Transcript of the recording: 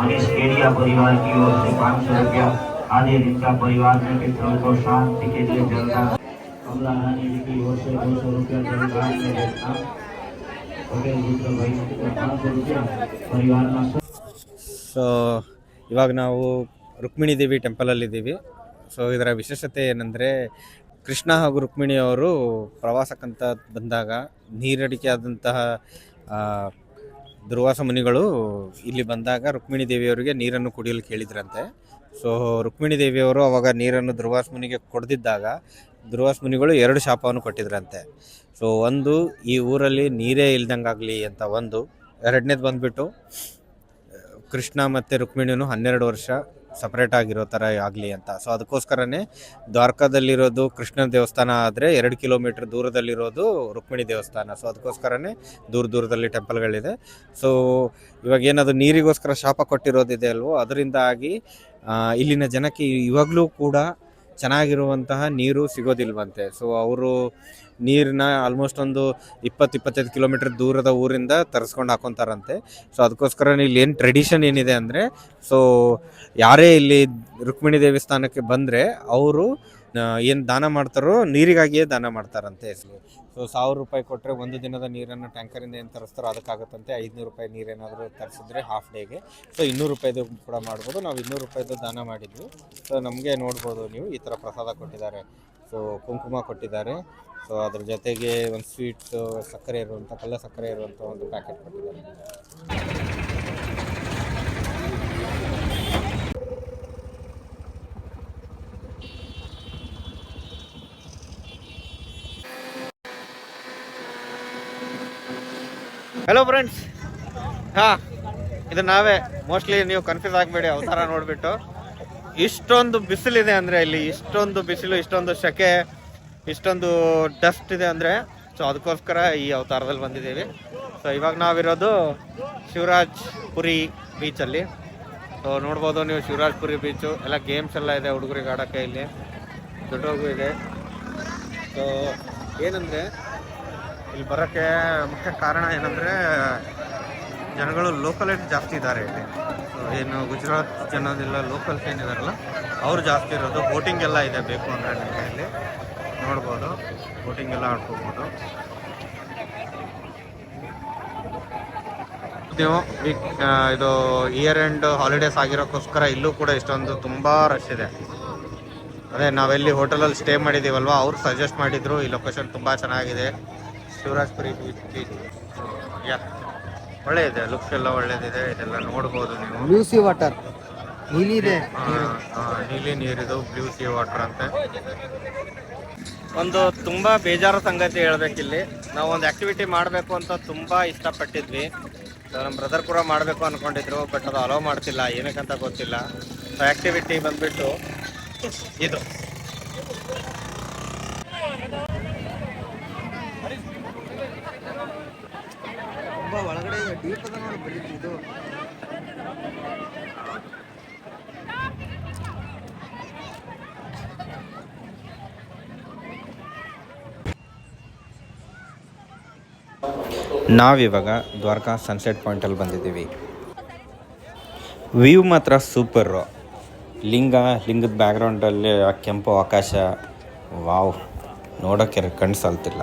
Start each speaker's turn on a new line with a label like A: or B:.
A: मनीष केडिया परिवार की ओर से 500 रुपया। आदि रिक्शा परिवार में पितरों को शांति के लिए जलदान। कमला रानी जी की ओर से 200 रुपया जलदान में देना। पटेल पुत्र भाई को 500 रुपया परिवार में।
B: ಸೊ ಇವಾಗ ನಾವು ರುಕ್ಮಿಣಿ ದೇವಿ ಟೆಂಪಲಲ್ಲಿದ್ದೀವಿ. ಸೊ ಇದರ ವಿಶೇಷತೆ ಏನಂದರೆ, ಕೃಷ್ಣ ಹಾಗೂ ರುಕ್ಮಿಣಿಯವರು ಪ್ರವಾಸಕ್ಕಂತ ಬಂದಾಗ ನೀರಡಿಕೆ ಆದಂತಹ ದುರ್ವಾಸ ಮುನಿಗಳು ಇಲ್ಲಿ ಬಂದಾಗ ರುಕ್ಮಿಣಿ ದೇವಿಯವರಿಗೆ ನೀರನ್ನು ಕುಡಿಯಲು ಕೇಳಿದ್ರಂತೆ. ಸೊ ರುಕ್ಮಿಣಿ ದೇವಿಯವರು ಅವಾಗ ನೀರನ್ನು ದುರ್ವಾಸ ಮುನಿಗೆ ಕೊಡದಿದ್ದಾಗ ದುರ್ವಾಸ ಮುನಿಗಳು 2 ಶಾಪವನ್ನು ಕೊಟ್ಟಿದ್ರಂತೆ. ಸೊ ಒಂದು, ಈ ಊರಲ್ಲಿ ನೀರೇ ಇಲ್ದಂಗಾಗಲಿ ಅಂತ ಒಂದು. ಎರಡನೇದು ಬಂದುಬಿಟ್ಟು, ಕೃಷ್ಣ ಮತ್ತು ರುಕ್ಮಿಣಿಯೂ 12 ವರ್ಷ ಸಪ್ರೇಟ್ ಆಗಿರೋ ಥರ ಆಗಲಿ ಅಂತ. ಸೊ ಅದಕ್ಕೋಸ್ಕರನೇ ದ್ವಾರಕಾದಲ್ಲಿರೋದು ಕೃಷ್ಣನ ದೇವಸ್ಥಾನ ಆದರೆ 2 ಕಿಲೋಮೀಟ್ರ್ ದೂರದಲ್ಲಿರೋದು ರುಕ್ಮಿಣಿ ದೇವಸ್ಥಾನ. ಸೊ ಅದಕ್ಕೋಸ್ಕರನೇ ದೂರದಲ್ಲಿ ಟೆಂಪಲ್ಗಳಿದೆ. ಸೊ ಇವಾಗ ಏನದು ನೀರಿಗೋಸ್ಕರ ಶಾಪ ಕೊಟ್ಟಿರೋದಿದೆ ಅಲ್ವೋ, ಅದರಿಂದಾಗಿ ಇಲ್ಲಿನ ಜನಕ್ಕೆ ಇವಾಗಲೂ ಕೂಡ ಚೆನ್ನಾಗಿರುವಂತಹ ನೀರು ಸಿಗೋದಿಲ್ವಂತೆ. ಸೊ ಅವರು ನೀರನ್ನ ಆಲ್ಮೋಸ್ಟ್ ಒಂದು 20-25 ಕಿಲೋಮೀಟ್ರ್ ದೂರದ ಊರಿಂದ ತರಿಸ್ಕೊಂಡು ಹಾಕೊತಾರಂತೆ. ಸೊ ಅದಕ್ಕೋಸ್ಕರ ಇಲ್ಲಿ ಏನು ಟ್ರೆಡಿಷನ್ ಏನಿದೆ ಅಂದರೆ, ಸೊ ಯಾರೇ ಇಲ್ಲಿ ರುಕ್ಮಿಣಿ ದೇವಸ್ಥಾನಕ್ಕೆ ಬಂದರೆ ಅವರು ಏನು ದಾನ ಮಾಡ್ತಾರೋ ನೀರಿಗಾಗಿಯೇ ದಾನ ಮಾಡ್ತಾರಂತೆ. ಸೊ 1000 ರೂಪಾಯಿ ಕೊಟ್ಟರೆ ಒಂದು ದಿನದ ನೀರನ್ನು ಟ್ಯಾಂಕರಿಂದ ಏನು ತರಿಸ್ತಾರೋ ಅದಕ್ಕಾಗುತ್ತಂತೆ. 500 ರೂಪಾಯಿ ನೀರೇನಾದರೂ ತರಿಸಿದ್ರೆ ಹಾಫ್ ಡೇಗೆ. ಸೊ 200 ರೂಪಾಯಿದು ಕೂಡ ಮಾಡ್ಬೋದು. ನಾವು 200 ರೂಪಾಯಿದು ದಾನ ಮಾಡಿದ್ವಿ. ಸೊ ನಮಗೆ ನೋಡ್ಬೋದು ನೀವು, ಈ ಥರ ಪ್ರಸಾದ ಕೊಟ್ಟಿದ್ದಾರೆ. ಸೊ ಕುಂಕುಮ ಕೊಟ್ಟಿದ್ದಾರೆ. ಸೊ ಅದ್ರ ಜೊತೆಗೆ ಒಂದು ಸ್ವೀಟ್ಸು, ಸಕ್ಕರೆ ಇರುವಂಥ, ಕಲ್ಲ ಸಕ್ಕರೆ ಇರುವಂಥ ಒಂದು ಪ್ಯಾಕೆಟ್ ಕೊಟ್ಟಿದ್ದಾರೆ. ಹಲೋ ಫ್ರೆಂಡ್ಸ್, ಇದು ನಾವೇ. ಮೋಸ್ಟ್ಲಿ ನೀವು ಕನ್ಫ್ಯೂಸ್ ಆಗಬೇಡಿ ಅವತಾರ ನೋಡಿಬಿಟ್ಟು. ಇಷ್ಟೊಂದು ಬಿಸಿಲಿದೆ ಅಂದರೆ, ಇಲ್ಲಿ ಇಷ್ಟೊಂದು ಬಿಸಿಲು, ಇಷ್ಟೊಂದು ಸೆಕೆ, ಇಷ್ಟೊಂದು ಡಸ್ಟ್ ಇದೆ ಅಂದರೆ, ಸೊ ಅದಕ್ಕೋಸ್ಕರ ಈ ಅವತಾರದಲ್ಲಿ ಬಂದಿದ್ದೀವಿ. ಸೊ ಇವಾಗ ನಾವಿರೋದು ಶಿವರಾಜ್ ಪುರಿ ಬೀಚಲ್ಲಿ. ಸೊ ನೋಡ್ಬೋದು ನೀವು, ಶಿವರಾಜ್ ಪುರಿ ಬೀಚು ಎಲ್ಲ ಗೇಮ್ಸ್ ಎಲ್ಲ ಇದೆ ಹುಡುಗರಿಗೆ ಆಡೋಕ್ಕೆ. ಇಲ್ಲಿ ದೊಡ್ಡವ್ರಿಗೂ ಇದೆ. ಸೊ ಏನಂದರೆ, ಇಲ್ಲಿ ಬರೋಕ್ಕೆ ಮುಖ್ಯ ಕಾರಣ ಏನಂದರೆ, ಜನಗಳು ಲೋಕಲ್ ಜಾಸ್ತಿ ಇದ್ದಾರೆ ಇಲ್ಲಿ. ಸೊ ಏನು ಗುಜರಾತ್ ಜನದೆಲ್ಲ ಲೋಕಲ್ಸ್ ಏನಿದಾರಲ್ಲ ಅವರು ಜಾಸ್ತಿ ಇರೋದು. ಬೋಟಿಂಗ್ ಎಲ್ಲ ಇದೆ, ಬೇಕು ಅಂದರೆ ನಿಮಗೆ ಇಲ್ಲಿ ನೋಡ್ಬೋದು. ಬೋಟಿಂಗ್ ಎಲ್ಲ ಆಡ್ಕೋಬೋದು ನೀವು. ಇದು ಇಯರ್ ಎಂಡ್ ಹಾಲಿಡೇಸ್ ಆಗಿರೋಕ್ಕೋಸ್ಕರ ಇಲ್ಲೂ ಕೂಡ ಇಷ್ಟೊಂದು ತುಂಬ ರಶ್ ಇದೆ. ಅದೇ ನಾವೆಲ್ಲಿ ಹೋಟೆಲಲ್ಲಿ ಸ್ಟೇ ಮಾಡಿದ್ದೀವಲ್ವ, ಅವ್ರು ಸಜೆಸ್ಟ್ ಮಾಡಿದರು ಈ ಲೊಕೇಶನ್ ತುಂಬ ಚೆನ್ನಾಗಿದೆ, ಶಿವರಾಜ್ಪುರಿ ಬೀಚ್. ಒಳ್ಳೆ ಇದೆ, ಲುಕ್ಸ್ ಎಲ್ಲ ಒಳ್ಳೇದಿದೆ. ಇದೆಲ್ಲ ನೋಡ್ಬೋದು ನೀವು.
C: ಬ್ಲೂ ಸಿ ವಾಟರ್, ನೀಲಿ ಇದೆ,
B: ನೀಲಿ ನೀರಿದು ಬ್ಲೂ ಸಿ ವಾಟರ್ ಅಂತೆ. ಒಂದು ತುಂಬ ಬೇಜಾರು ಸಂಗತಿ ಹೇಳ್ಬೇಕಿಲ್ಲಿ. ನಾವು ಒಂದು ಆ್ಯಕ್ಟಿವಿಟಿ ಮಾಡಬೇಕು ಅಂತ ತುಂಬ ಇಷ್ಟಪಟ್ಟಿದ್ವಿ. ನಮ್ಮ ಬ್ರದರ್ ಕೂಡ ಮಾಡಬೇಕು ಅಂದ್ಕೊಂಡಿದ್ರು, ಬಟ್ ಅದು ಅಲೋ ಮಾಡ್ತಿಲ್ಲ, ಏನಕ್ಕಂತ ಗೊತ್ತಿಲ್ಲ. ಸೊ ಆ್ಯಕ್ಟಿವಿಟಿ ಬಂದುಬಿಟ್ಟು ಇದು.
C: ತುಂಬ ಒಳಗಡೆ ಡೀಪ್ ಅದ ನೋಡಿ, ಬೆಳೀತು ಇದು.
B: ನಾವಿವಾಗ ದ್ವಾರಕಾ ಸನ್ಸೆಟ್ ಪಾಯಿಂಟಲ್ಲಿ ಬಂದಿದ್ದೀವಿ. ವ್ಯೂ ಮಾತ್ರ ಸೂಪರು. ಲಿಂಗದ ಬ್ಯಾಕ್ಗ್ರೌಂಡಲ್ಲಿ ಆ ಕೆಂಪು ಆಕಾಶ, ವಾವ್, ನೋಡೋಕ್ಕೆ ಕಣ್ಣು ಸಾಲ್ತಿಲ್ಲ.